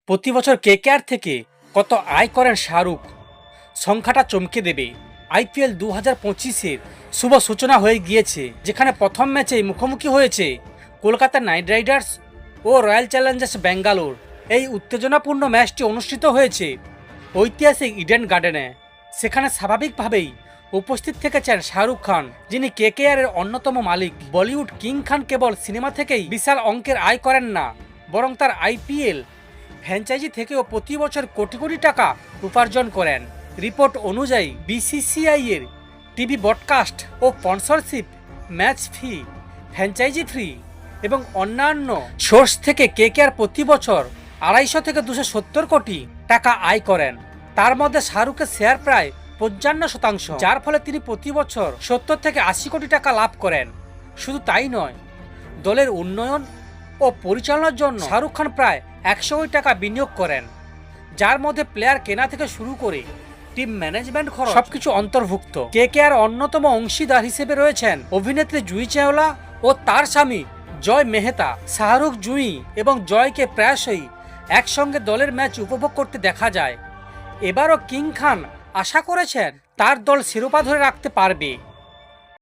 প্রতি বছর কেকেআর থেকে কত আয় করেন শাহরুখ, সংখ্যাটা চমকে দেবে। আইপিএল 2025-এর শুভ সূচনা হয়ে গিয়েছে, যেখানে প্রথম ম্যাচেই মুখোমুখি হয়েছে কলকাতা নাইট রাইডার্স ও রয়্যাল চ্যালেঞ্জার্স ব্যাঙ্গালোর। এই উত্তেজনাপূর্ণ ম্যাচটি অনুষ্ঠিত হয়েছে ঐতিহাসিক ইডেন গার্ডেনে। সেখানে স্বাভাবিকভাবেই উপস্থিত থেকেছেন শাহরুখ খান, যিনি কেকেআর এর অন্যতম মালিক। বলিউড কিং খান কেবল সিনেমা থেকেই বিশাল অঙ্কের আয় করেন না, বরং তার আইপিএল ফ্র্যাঞ্চাইজি থেকেও প্রতি বছর কোটি কোটি টাকা উপার্জন করেন। রিপোর্ট অনুযায়ী বিসিসিআই এর টিভি ব্রডকাস্ট ও স্পন্সরশিপ, ম্যাচ ফি, ফ্র্যাঞ্চাইজি ফি এবং অন্যান্য সোর্স থেকে কেকেআর প্রতি বছর 250 থেকে 270 কোটি টাকা আয় করেন। তার মধ্যে শাহরুখের শেয়ার প্রায় 55%, যার ফলে তিনি প্রতি বছর 70 থেকে 80 কোটি টাকা লাভ করেন। শুধু তাই নয়, দলের উন্নয়ন ও পরিচালনার জন্য শাহরুখ খান প্রায় 100 কোটি টাকা বিনিয়োগ করেন, যার মধ্যে প্লেয়ার কেনা থেকে শুরু করে টিম ম্যানেজমেন্ট খরচ সবকিছু অন্তর্ভুক্ত। কেকেআর অন্যতম অংশীদার হিসেবে রয়েছেন অভিনেত্রী জুহি চাওলা ও তার স্বামী জয় মেহতা। শাহরুখ, জুহি এবং জয়কে প্রায়শই একসঙ্গে দলের ম্যাচ উপভোগ করতে দেখা যায়। এবারও কিং খান আশা করেছেন তার দল শিরোপা ধরে রাখতে পারবে।